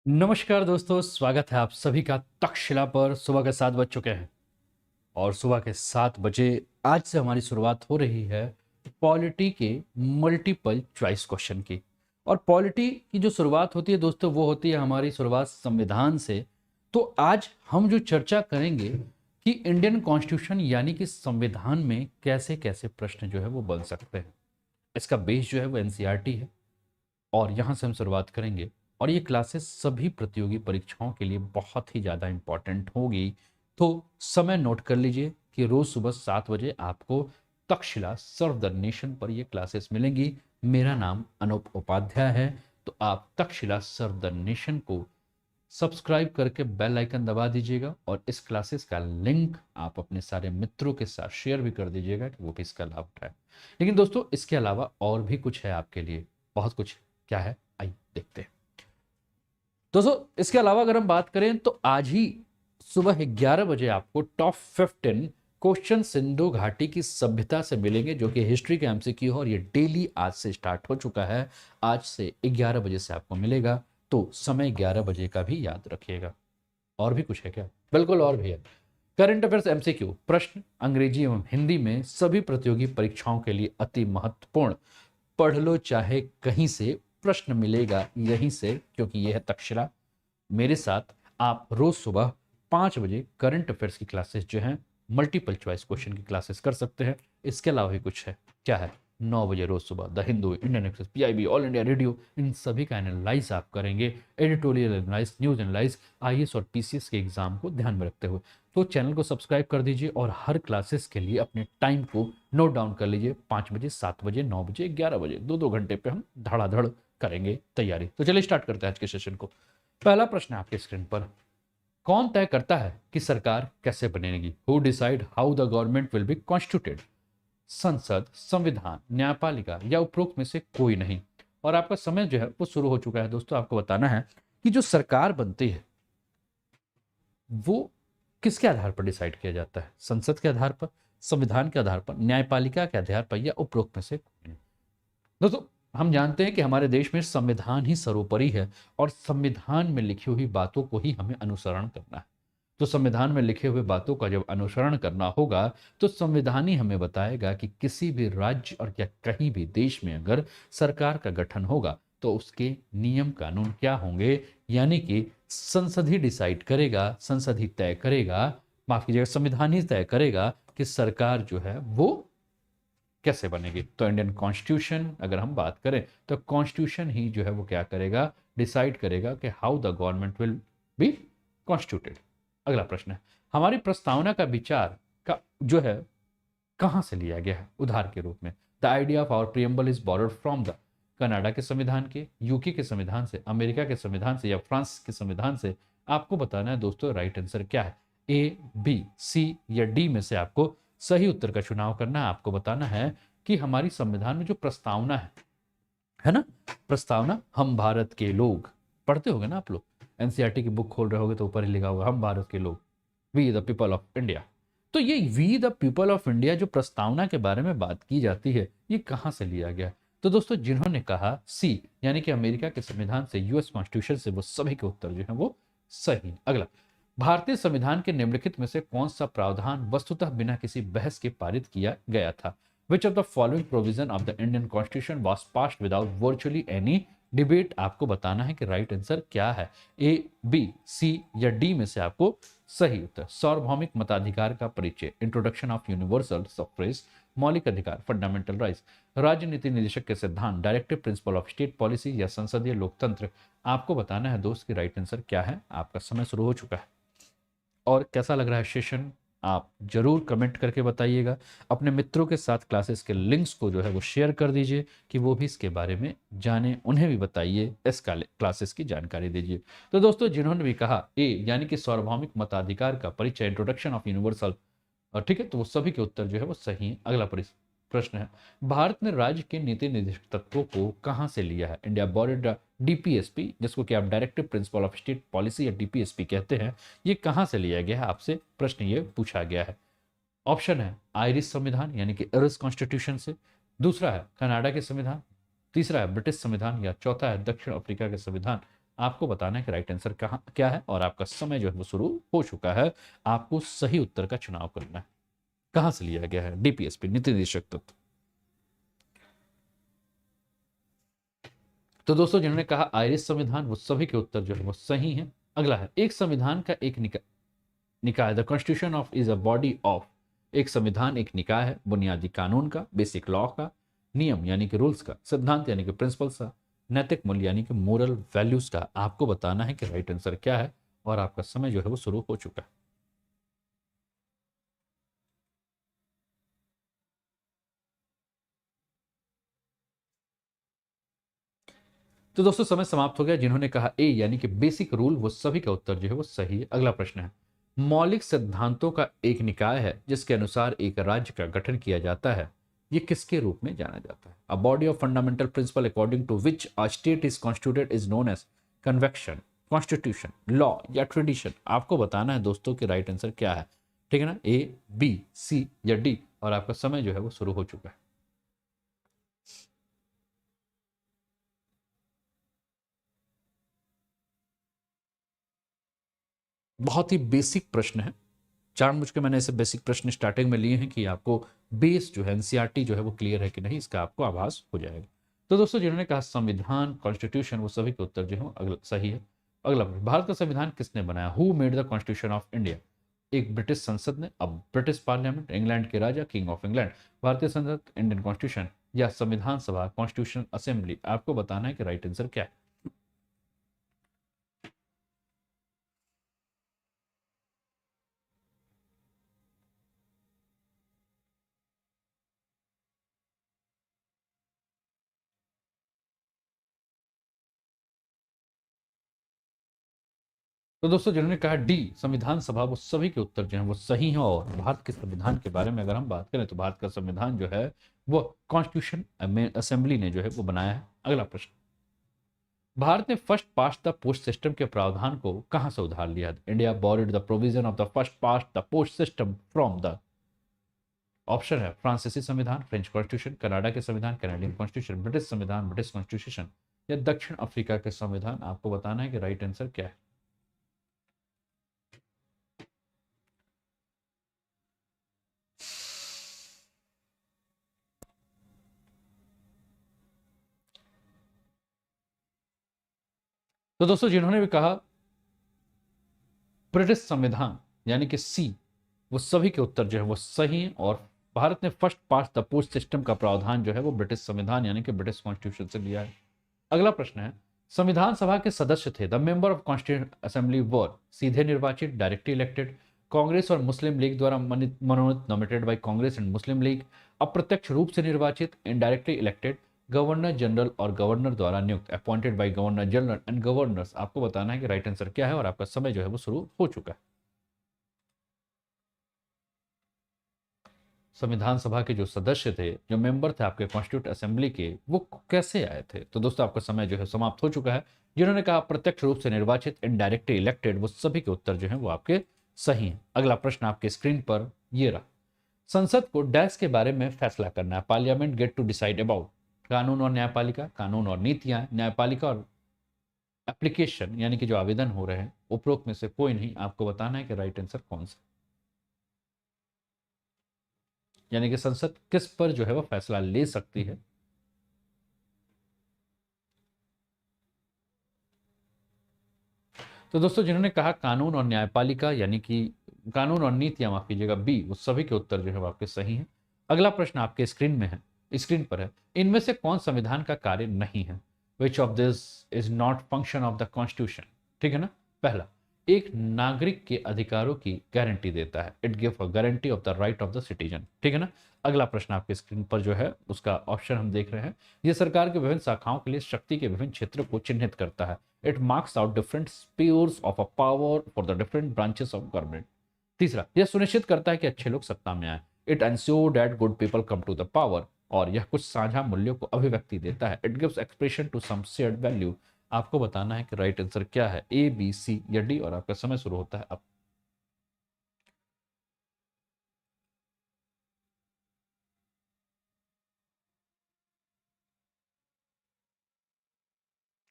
नमस्कार दोस्तों, स्वागत है आप सभी का तक्षशिला पर। सुबह के 7 बज चुके हैं और सुबह के 7 बजे आज से हमारी शुरुआत हो रही है पॉलिटी के मल्टीपल चॉइस क्वेश्चन की। और पॉलिटी की जो शुरुआत होती है दोस्तों, वो होती है हमारी शुरुआत संविधान से। तो आज हम जो चर्चा करेंगे कि इंडियन कॉन्स्टिट्यूशन यानी कि संविधान में कैसे कैसे प्रश्न जो है वो बन सकते हैं। इसका बेस जो है वो एनसीईआरटी है और यहाँ से हम शुरुआत करेंगे। और ये क्लासेस सभी प्रतियोगी परीक्षाओं के लिए बहुत ही ज़्यादा इम्पॉर्टेंट होगी। तो समय नोट कर लीजिए कि रोज़ सुबह 7 बजे आपको तक्षशिला सर्व द नेशन पर ये क्लासेस मिलेंगी। मेरा नाम अनूप उपाध्याय है। तो आप तक्षशिला सर्व द नेशन को सब्सक्राइब करके बेल आइकन दबा दीजिएगा और इस क्लासेस का लिंक आप अपने सारे मित्रों के साथ शेयर भी कर दीजिएगा कि वो भी इसका लाभ उठाए। लेकिन दोस्तों, इसके अलावा और भी कुछ है आपके लिए, बहुत कुछ। क्या है, आइए देखते हैं। दोस्तों, इसके अलावा अगर हम बात करें तो आज ही सुबह 11 बजे आपको टॉप 15 क्वेश्चन सिंधु घाटी की सभ्यता से मिलेंगे, जो कि हिस्ट्री के एमसीक्यू है और ये डेली आज से स्टार्ट हो चुका है। आज से 11 बजे से आपको मिलेगा, तो समय 11 बजे का भी याद रखिएगा। और भी कुछ है क्या? बिल्कुल और भी है। करंट अफेयर्स एमसीक्यू प्रश्न अंग्रेजी एवं हिंदी में सभी प्रतियोगी परीक्षाओं के लिए अति महत्वपूर्ण। पढ़ लो चाहे कहीं से, प्रश्न मिलेगा यहीं से, क्योंकि यह है तक्षशिला। मेरे साथ आप रोज सुबह 5 बजे करंट अफेयर्स की क्लासेस जो हैं, मल्टीपल चॉइस क्वेश्चन की क्लासेस कर सकते हैं। इसके अलावा भी कुछ है। क्या है? 9 बजे रोज सुबह the Hindu, Indian Express, PIB, all India radio, इन सभी का एनालाइज आप करेंगे। Editorial analyse, news analyse, IAS और पीसीएस के एग्जाम को ध्यान में रखते हुए। तो चैनल को सब्सक्राइब कर दीजिए और हर क्लासेस के लिए अपने टाइम को नोट डाउन कर लीजिए। 5 बजे, 7 बजे, 9 बजे, 11 बजे, 2-2 घंटे पे हम धड़ाधड़ करेंगे तैयारी। तो चलिए स्टार्ट करते हैं आज के सेशन को। पहला प्रश्न है आपके स्क्रीन पर। कौन तय करता है कि सरकार कैसे बनेगी? Who decide how the government will be constituted? संसद, संविधान, न्यायपालिका या उपरोक्त में से कोई नहीं। और आपका समय जो है वो शुरू हो चुका है दोस्तों। आपको बताना है कि जो सरकार बनती है वो किसके आधार पर डिसाइड किया जाता है? संसद के आधार पर, संविधान के आधार पर, न्यायपालिका के आधार पर या उपरोक्त में से कोई नहीं। दोस्तों, हम जानते हैं कि हमारे देश में संविधान ही सर्वोपरि है और संविधान में लिखी हुई बातों को ही हमें अनुसरण करना है। तो संविधान में लिखे हुए बातों का जब अनुसरण करना होगा तो संविधान ही हमें बताएगा कि किसी भी राज्य और या कहीं भी देश में अगर सरकार का गठन होगा तो उसके नियम कानून क्या होंगे। यानी कि संसद ही डिसाइड करेगा, संसद ही तय करेगा, माफ कीजिएगा, संविधान ही तय करेगा कि सरकार जो है वो कैसे बनेगी। तो इंडियन कॉन्स्टिट्यूशन अगर हम बात करें तो कॉन्स्टिट्यूशन ही जो है वो क्या करेगा, डिसाइड करेगा कि how the government will be constituted. अगला प्रश्न है, हमारी प्रस्तावना का विचार का जो है कहां से लिया गया है उधार के रूप में? The idea of our preamble is borrowed from the Canada के संविधान के, यूके के संविधान से, अमेरिका के संविधान से या फ्रांस के संविधान से। आपको बताना है दोस्तों राइट आंसर क्या है। ए, बी, सी या डी में से आपको सही उत्तर का चुनाव करना है। आपको बताना है कि हमारी संविधान में जो प्रस्तावना है ना, प्रस्तावना, हम भारत के लोग, पढ़ते होगे ना आप लोग, एनसीईआरटी की बुक खोल रहे होगे तो ऊपर ही लिखा होगा हम भारत के लोग, we the people of India. तो ये we the people of India जो प्रस्तावना के बारे में बात की जाती है, ये कहां से लिया गया? तो दोस्तों, जिन्होंने कहा सी यानी कि अमेरिका के संविधान से, यूएस कॉन्स्टिट्यूशन से, वो सभी के उत्तर जो है वो सही। अगला, भारतीय संविधान के निम्नलिखित में से कौन सा प्रावधान वस्तुतः बिना किसी बहस के पारित किया गया था? Which of the following provision of the Indian constitution was passed without virtually any debate? आपको बताना है कि राइट आंसर क्या है। ए, बी, सी या डी में से आपको सही उत्तर। सार्वभौमिक मताधिकार का परिचय, इंट्रोडक्शन ऑफ यूनिवर्सल सफ्रेज, मौलिक अधिकार, फंडामेंटल राइट्स, राजनीति निदेशक के सिद्धांत, directive principle of state policy या संसदीय लोकतंत्र। आपको बताना है दोस्त कि राइट आंसर क्या है। आपका समय शुरू हो चुका है। और कैसा लग रहा है सेशन, आप जरूर कमेंट करके बताइएगा। अपने मित्रों के साथ क्लासेस के लिंक्स को जो है वो शेयर कर दीजिए कि वो भी इसके बारे में जाने, उन्हें भी बताइए, इस क्लासेस की जानकारी दीजिए। तो दोस्तों, जिन्होंने भी कहा ए यानी कि सार्वभौमिक मताधिकार का परिचय, इंट्रोडक्शन ऑफ यूनिवर्सल, और ठीक है, तो वो सभी के उत्तर जो है वो सही है। अगला प्रश्न है, भारत ने राज्य के नीति निर्देशक तत्वों को कहां से लिया है? इंडिया बोर्ड डीपीएसपी, जिसको कि आप directive principle of state policy या डीपीएसपी कहते हैं, ये कहां से लिया गया है? आपसे प्रश्न ये पूछा गया है। ऑप्शन है आयरिश संविधान यानी कि इरिश कॉन्स्टिट्यूशन से, दूसरा है कनाडा के संविधान, तीसरा है ब्रिटिश संविधान या चौथा है दक्षिण अफ्रीका के संविधान। आपको बताना है कि राइट आंसर कहाँ क्या है, और आपका समय जो है वो शुरू हो चुका है। आपको सही उत्तर का चुनाव करना है। कहां से लिया गया है? डीपीएसपी, नीति निर्देशक तत्व। तो दोस्तों जिन्होंने कहा आयरिश संविधान, वो सभी के उत्तर जो है वो सही है। अगला है, एक संविधान का एक निकाय, the constitution of is a body of. एक संविधान एक निकाय है, बुनियादी कानून का, बेसिक लॉ का, नियम यानी कि रूल्स का, सिद्धांत यानी कि प्रिंसिपल्स का, नैतिक मूल्य यानी कि मोरल वैल्यूज का। आपको बताना है कि राइट आंसर क्या है, और आपका समय जो है वो शुरू हो चुका है। तो दोस्तों समय समाप्त हो गया। जिन्होंने कहा ए यानी कि बेसिक रूल, वो सभी का उत्तर जो है वो सही है। अगला प्रश्न है, मौलिक सिद्धांतों का एक निकाय है जिसके अनुसार एक राज्य का गठन किया जाता है, ये किसके रूप में जाना जाता है? A body of fundamental principle according to which a state is constituted is known as convection, constitution, law या ट्रेडिशन। आपको बताना है दोस्तों कि राइट आंसर क्या है। ठीक है ना, ए, बी, सी या डी, और आपका समय जो है वो शुरू हो चुका है। बहुत ही बेसिक प्रश्न है। जानबूझ के मैंने ऐसे बेसिक प्रश्न स्टार्टिंग में लिए हैं कि आपको बेस जो है, एनसीईआरटी जो है वो क्लियर है कि नहीं, इसका आपको आभास हो जाएगा। तो दोस्तों जिन्होंने कहा संविधान, कॉन्स्टिट्यूशन, वो सभी के उत्तर जो है अगला सही है। अगला प्रश्न, भारत का संविधान किसने बनाया? Who made the constitution of India? एक ब्रिटिश संसद ने, अब ब्रिटिश पार्लियामेंट, इंग्लैंड के राजा, किंग ऑफ इंग्लैंड, भारतीय संसद, इंडियन कॉन्स्टिट्यूशन, या संविधान सभा, कॉन्स्टिट्यूशन असेंबली। आपको बताना है कि राइट आंसर क्या है। तो दोस्तों जिन्होंने कहा डी संविधान सभा, वो सभी के उत्तर जो हैं वो सही हैं। और भारत के संविधान के बारे में अगर हम बात करें तो भारत का संविधान जो है वो कॉन्स्टिट्यूशन असेंबली ने जो है वो बनाया है। अगला प्रश्न, भारत ने first past the post system के प्रावधान को कहां से उधार लिया? India borrowed the provision of the first past the post system from the. Option है फ्रांसीसी संविधान, फ्रेंच कॉन्स्टिट्यूशन, कनाडा के संविधान, कनाडियन कॉन्स्टिट्यूशन, ब्रिटिश संविधान, ब्रिटिश कॉन्स्टिट्यूशन, या दक्षिण अफ्रीका के संविधान। आपको बताना है कि राइट आंसर क्या है। तो दोस्तों जिन्होंने भी कहा ब्रिटिश संविधान यानी कि सी, वो सभी के उत्तर जो है वो सही हैं। और भारत ने first past the post system का प्रावधान जो है वो ब्रिटिश संविधान यानी कि ब्रिटिश कॉन्स्टिट्यूशन से लिया है। अगला प्रश्न है, संविधान सभा के सदस्य थे the member of constituent assembly were सीधे निर्वाचित, डायरेक्टली इलेक्टेड, कांग्रेस और मुस्लिम लीग द्वारा मनोनीत, nominated by Congress and Muslim league, अप्रत्यक्ष रूप से निर्वाचित, इनडायरेक्टली इलेक्टेड, गवर्नर जनरल और गवर्नर द्वारा नियुक्त, appointed by governor general and governors. आपको बताना है कि राइट आंसर क्या है, और आपका समय जो है वो शुरू हो चुका है। संविधान सभा के जो सदस्य थे, जो मेंबर थे आपके कॉन्स्टिट्यूट असेंबली के, वो कैसे आए थे? तो दोस्तों आपका समय जो है समाप्त हो चुका है। जिन्होंने कहा प्रत्यक्ष रूप से निर्वाचित, इनडायरेक्टली इलेक्टेड, वो सभी के उत्तर जो हैं वो आपके सही हैं। अगला प्रश्न आपके स्क्रीन पर ये रहा, संसद को डैश के बारे में फैसला करना है? Parliament get to decide about कानून और न्यायपालिका, कानून और नीतियां, न्यायपालिका और एप्लीकेशन यानी कि जो आवेदन हो रहे हैं, उपरोक्त में से कोई नहीं। आपको बताना है कि राइट आंसर कौन सा, यानी कि संसद किस पर जो है वो फैसला ले सकती है। तो दोस्तों जिन्होंने कहा कानून और न्यायपालिका यानी कि कानून और नीतियां, माफ कीजिएगा बी, वो सभी के उत्तर जो है वो आपके सही हैं। अगला प्रश्न आपके स्क्रीन में है, स्क्रीन पर है, इनमें से कौन संविधान का कार्य नहीं है? Which of this is not function of the constitution? ठीक है ना। पहला, एक नागरिक के अधिकारों की गारंटी देता है, it give a guarantee of the right of the citizen. ठीक है ना। अगला प्रश्न आपके स्क्रीन पर जो है उसका ऑप्शन हम देख रहे हैं, ये सरकार के विभिन्न शाखाओं के लिए शक्ति के विभिन्न क्षेत्रों को चिन्हित करता है, it marks out different spheres of a power for the different branches of government. तीसरा, यह सुनिश्चित करता है कि अच्छे लोग सत्ता में आए, it ensure that good people come to the power. और यह कुछ साझा मूल्यों को अभिव्यक्ति देता है, it gives expression to some shared value. आपको बताना है कि राइट आंसर क्या है, ए, बी, सी या डी, और आपका समय शुरू होता है अब।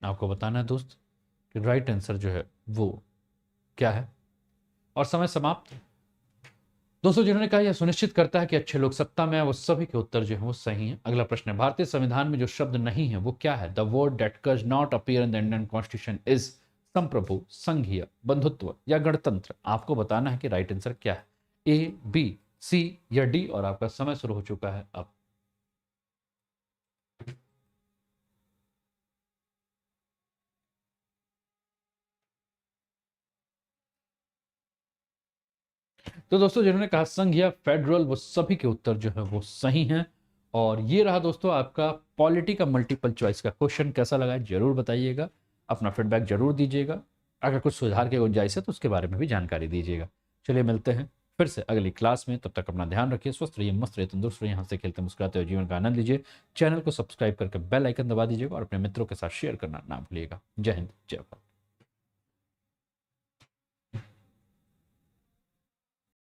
आपको बताना है दोस्त कि राइट आंसर जो है वो क्या है। और समय समाप्त। दोस्तों, जिन्होंने कहा यह सुनिश्चित करता है कि अच्छे लोग सत्ता में है, वो सभी के उत्तर जो है वो सही है। अगला प्रश्न है, भारतीय संविधान में जो शब्द नहीं है वो क्या है? The word that does not appear in the Indian constitution is संप्रभु, संघीय, बंधुत्व या गणतंत्र। आपको बताना है कि राइट आंसर क्या है, ए, बी, सी या डी। और आपका समय शुरू हो चुका है अब। तो दोस्तों, जिन्होंने कहा संघ या फेडरल, वो सभी के उत्तर जो है वो सही हैं। और ये रहा दोस्तों आपका पॉलिटी का मल्टीपल चॉइस का क्वेश्चन। कैसा लगा जरूर बताइएगा, अपना फीडबैक जरूर दीजिएगा। अगर कुछ सुधार की गुंजाइश है तो उसके बारे में भी जानकारी दीजिएगा। चलिए मिलते हैं फिर से अगली क्लास में। तब तक अपना ध्यान रखिए, स्वस्थ रहिए, मस्त रहिए, तंदुरुस्त रहिए, हंसते खेलते मुस्कुराते हुए जीवन का आनंद लीजिए। चैनल को सब्सक्राइब करके बेल आइकन दबा दीजिएगा और अपने मित्रों के साथ शेयर करना ना भूलिएगा। जय हिंद, जय भारत।